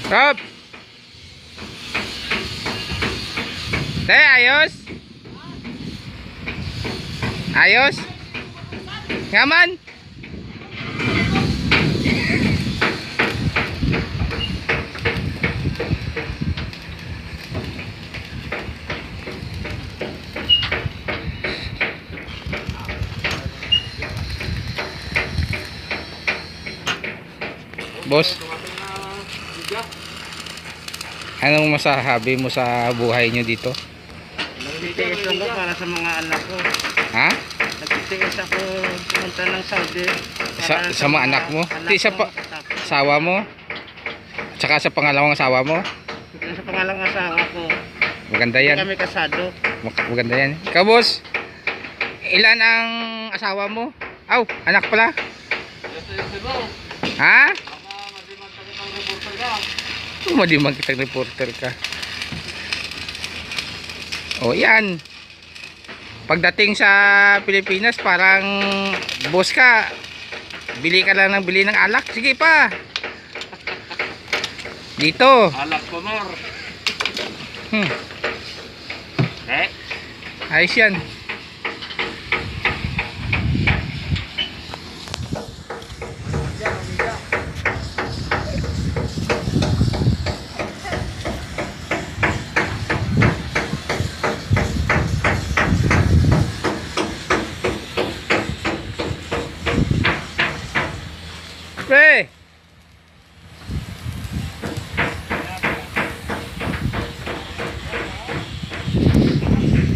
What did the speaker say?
Rob! Te, ayos? Ayos? Ngaman? Boss, anong masasabi mo sa buhay nyo dito? Nagtitiis ako para sa mga anak ko. Ha? Nagtitiis ako pumunta ng Saudi. Sa mga anak mo? Di sa asawa mo? Tsaka sa pangalawang asawa mo? Sa pangalang asawa ko. Maganda yan. Kami kasado. Maganda yan. Ikaw, boss? Ilan ang asawa mo? Aw, anak pala. Ha? Madimang kitang reporter ka. O yan. Pagdating sa Pilipinas, parang boss ka. Bili ka lang ng bili ng alak. Sige pa. Dito. Alak ko, Mor. Ayos yan.